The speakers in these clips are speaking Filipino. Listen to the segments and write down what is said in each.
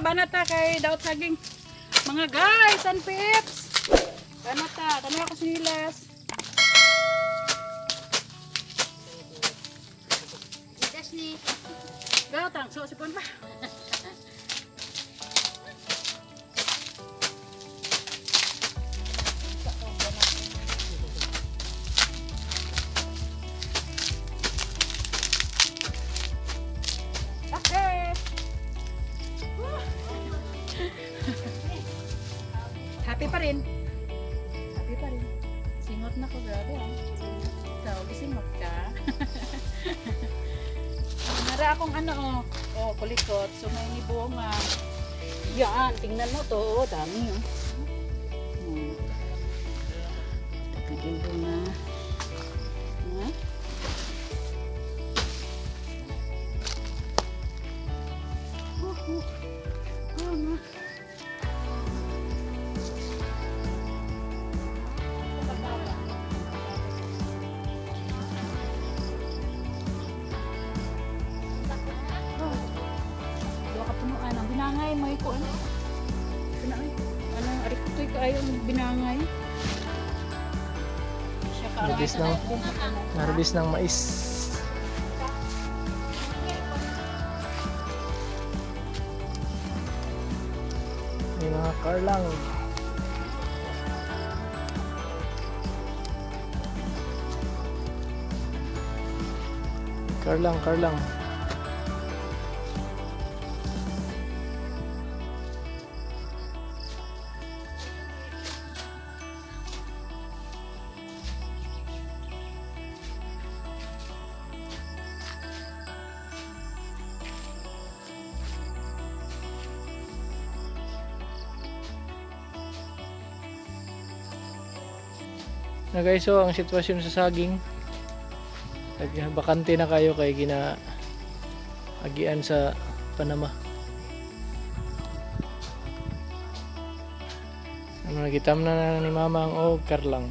Banata kay daot saging. Mga guys, and pips. Banata, tanong ako sinilas. Idas ni. Gatang, so sipon pa. Happy pa rin. Happy pa rin. Singot na ko, grabe ah. Ikaw, gisingot ka. Nara akong ano oh, kulikot. So may nibunga. Yan, tingnan mo to. Oh, dami oh. Tapigin ko na. Ha? Binangay mo iko ano? Binangay. Anong arikutoy ka ayaw binangay? Siya ka Harvest ng mais. May mga karlang. Karlang. Na guys, so ang sitwasyon sa saging, bakante na kayo kay ginaagian sa Panama. Ano, nagitam na ni mama ang karlang.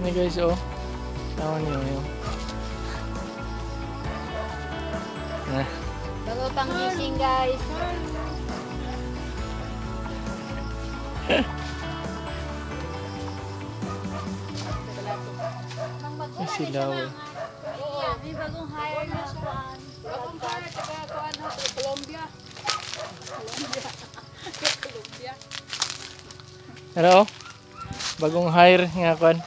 Ini guys, oh, tahu niyo yun. Nah, Bago pang gising guys. may silaw eh. Oo, may bagong hire na siya. Bagong hire, taga kuan ho, Colombia. Colombia. Pero, bagong hire nga kuan.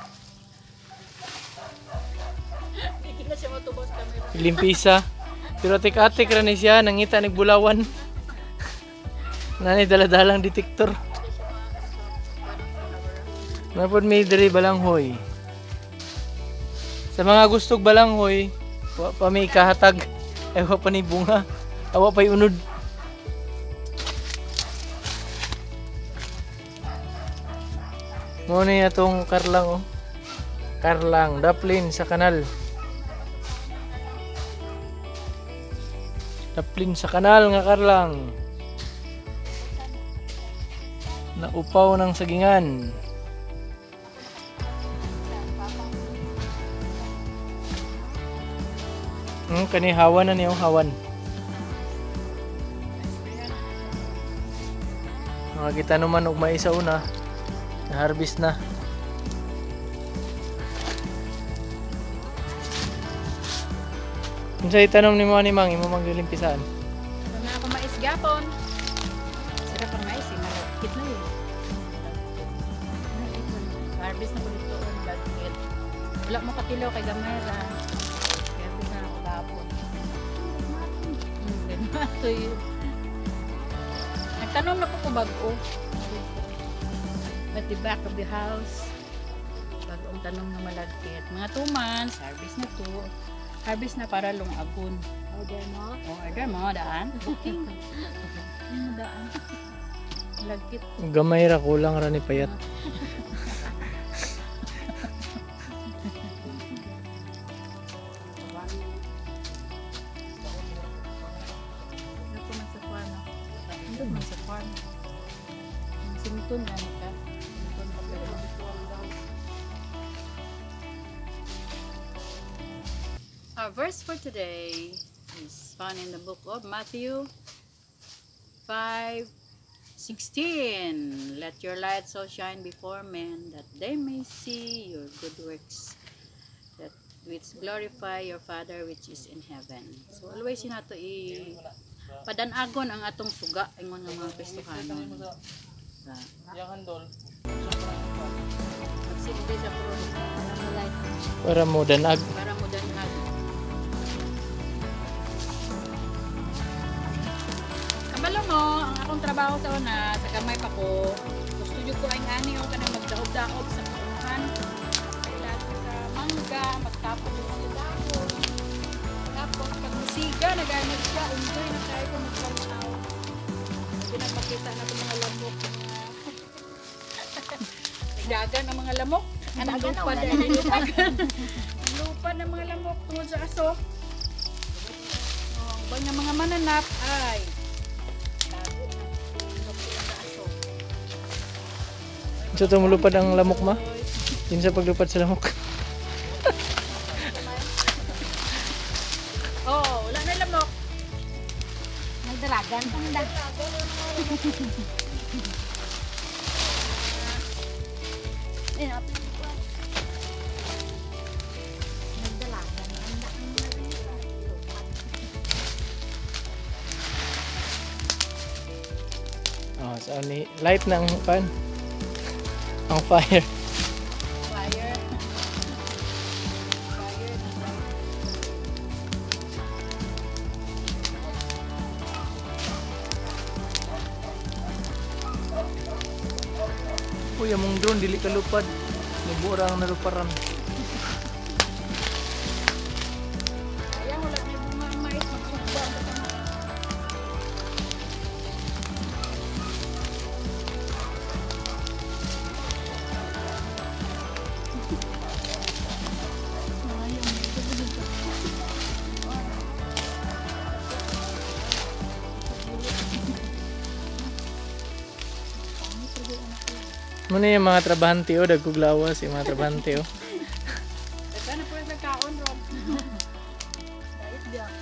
Hindi na siya matubos camera. Limpisa. Pero atik-atik ra ni siya, nangita nagbulawan. Nani daladalang detektor. Napod may diri balanghoy. Sa mga gustong balanghoy, wa pa may kahatag. Ay wa pa ni bunga. Awa pa'y unod. Mo ni atong karlang oh. Karlang, daplin sa kanal. Daplin sa kanal nga karlang. Naupaw ng sagingan. Kani hawan na niyo, hawan. Mga kita naman og mais sa una. Na-harvest na. Kung sa itanong ni mga nimang, imo maglilimpisaan. Ito na ako mais gapon. Sarap ang mais eh, malakit na yun. Harvest na ko dito ang bagkit. Wala mo katilaw kay gamera. Harvest na ako gapon. Ganito yun. Nagtanong na po bago. At the back of the house. Bagong tanom ng malagkit. Mga 2 months, harvest na to. Harvest na para lungagon. Order mo? Order mo, daan. Booking. Daan. Malagkit. Gamay ra kulang ra ni payat. Ito man sa farm. Ito man sa farm. Sington yan ka. Sington pa pero. Our verse for today is found in the book of Matthew 5:16. Let your light so shine before men that they may see your good works, that which glorify your Father which is in heaven. So always yun nato padanagon ang atong suga ingon nga mga Kristohanon. Magsilbi sa cross Para mo light. Para mo danag. para mo danhag. Kabalo mo, ang akong trabaho sa una, sa gamay pa ko, gusto nyo ko ang ani o kanang magdaob-daob sa punuhan. Kailan sa mangga, magtapon yung mga dahon. Tapos, pag musiga, nagamit siya, undoy na tayo kung magpalitaw. Pinagmakita na itong mga lamok. Nagdagan ang mga lamok. Anong lupa na nilitagan. Ang lupa ng mga lamok tungkol sa aso. Ang bang ng mga mananap ay tago na. Tungkol sa aso. So tumulupad ang lamok ma? Yun sa paglupad sa lamok. Oh, wala na lamok. Nagdalagan pang da. Nagdalagan ang da. Oh, so ni light na ang pan. Ang fire. Fire. Fire na light. Uy, among drone dili ka lupad. Nabura ang naluparan. Kaya wala na yung bunga ang mais. Magsugba ang tama. Muna yung mga trabahante o, dagkuglawas yung mga trabahante o. Sana po yung nagkaon, Ron. Diet di ako.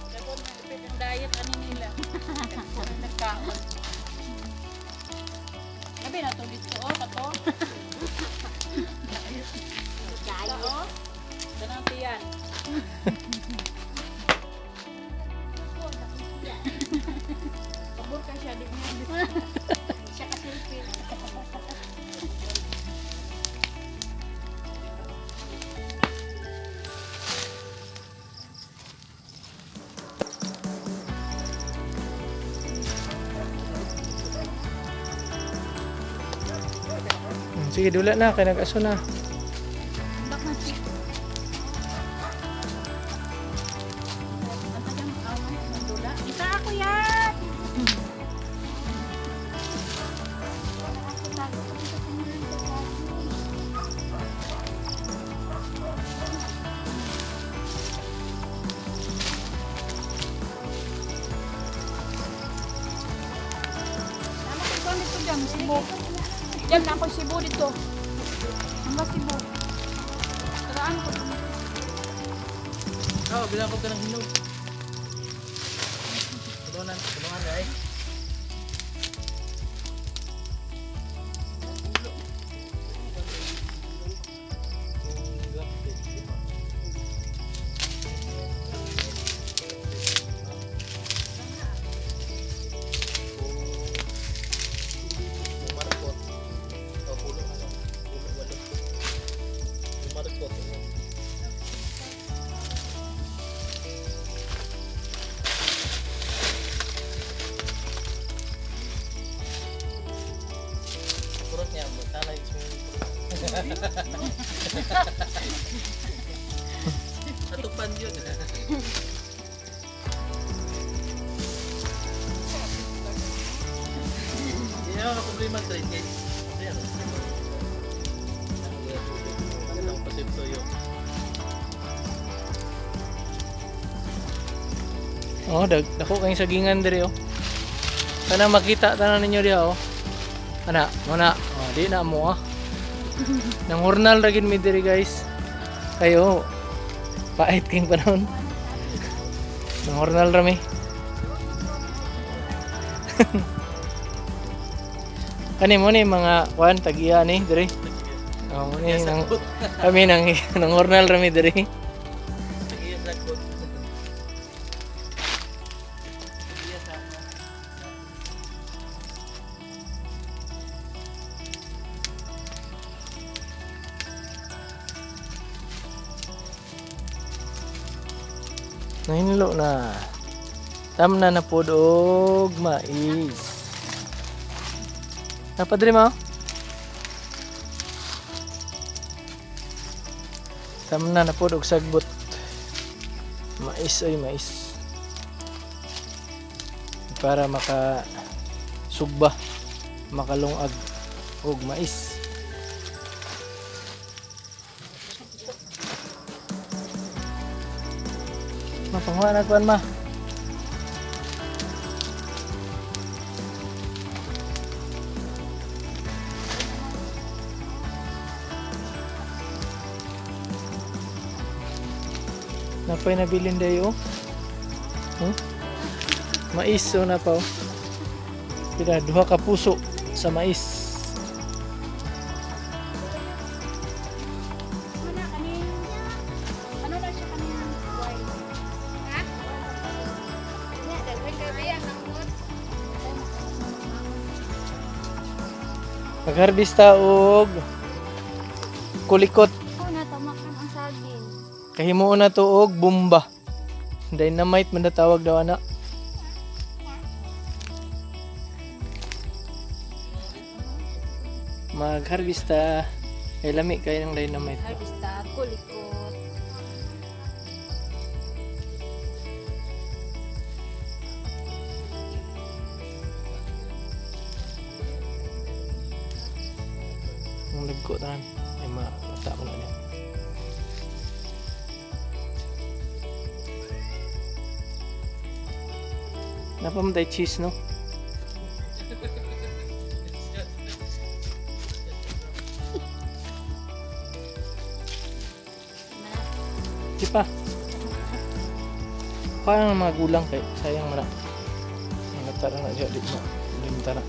Dapat nagpit ang diet ani nila. Nagkaon. Sabi na to dito, oh, kato. Ito, oh. Ganang tiyan. Pabor ka siya, di mo. Siya ka silpil. Sige, dula na, kaya nag-aso na. Isa ako yan! Nama ko dito dyan, Cebu. Diyan na ako Cebu dito. Hanggang Cebu. Taraan ko. Oh, bilang ko ka ng hinog. Tulungan ay. Atupan yun. Hindi naman problema sa rin guys. Ayan. Ano lang pasipto yun. Oh, dako kayong sagingan diri oh. Kana makita tanan ninyo diha oh. Ana, muna. Oh, di na mo ah. Nang hornal ra gid mi diri guys. Kayo pait king panahon. Nang hornal ra mi. Kani mo ni mga kuan tagiya ni diri. Oh, mo ni nang kami nang hornal ra mi diri. Sige, sakot. Nahinlo na. Tamna na pod og mais. Napadri mo? Tamna na pod og sagbot. Mais ay mais. Para maka sugba, makalungag og mais. Mapangwa na kuan ma. Napay nabilin dayo. Mais so na pa. Pila duha ka puso sa mais. Ano na siya kanina? White. Ha? Nya, daghan gabi ang nangod. Magharbista og kulikot. Ako natamakan ang saging. Kahimuon na to og bomba. Dynamite man tawag daw ana. Magharbista ay lami kay ng dynamite. Harvesta, kulikot. Ang nagko tanan ay mata mo na niya. Napamatay cheese no? Di pa. Parang mga gulang kay sayang mana. Ang natara na siya di mo. Di mo tara.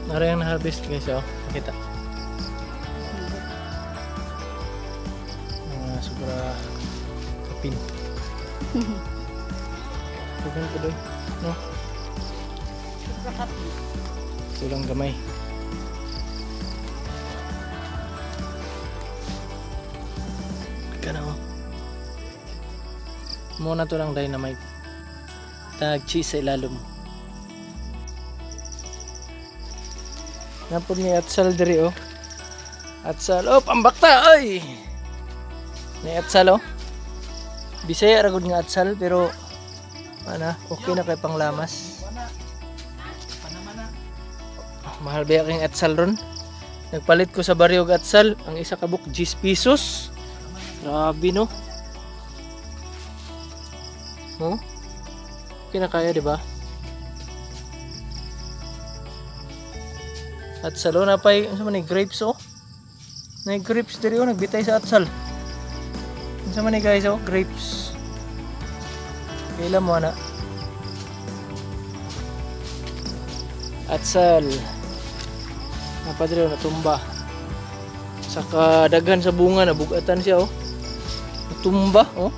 Nara yung na-harvest guys oh. Makita. Sobra kapin. Kapin ko doon. No? Tulang gamay. Ika na oh. Muna to lang dynamite. Tag cheese sa ilalom. Napod ni Atsal diri oh. Atsal oh pambakta ay. Ni Atsal oh. Bisaya ra gud nga Atsal pero ana okay na kay panglamas. Mahal ba king Atsal ron? Nagpalit ko sa baryo og Atsal, ang isa ka buk 10 pesos. Grabe no. Oh? Kinakaya di ba? Atsal oh napay unsa man ni grapes oh. Nay grapes diri oh nagbitay sa Atsal. Unsa man ni guys oh grapes. Kailan mo na? Atsal. Napadre natumba. Saka daghan sa bunga nabugatan siya oh. Natumba oh.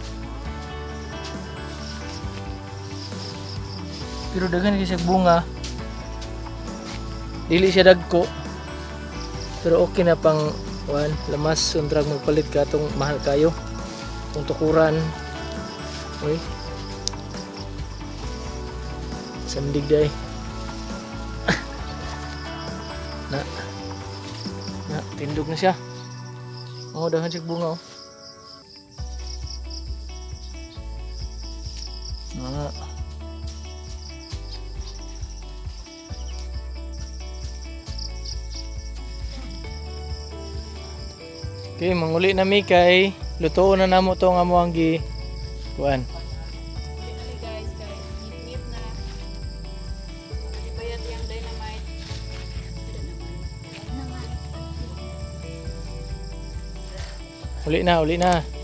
Pero daghan siya bunga. Dili siya dagko. Pero okay na pang lamas undrag magpalit ka tong mahal kayo. akong tukuran. Uy. Sandig day. na. Na, tindog na siya. Oh, dahan siya bunga oh. Na. Okay, manguli na mi kay lutuon na namo to nga mo ang gi kuan. Uli na li guys, kay nip na. Ibayat yung dynamite. Naman. Uli na, uli na.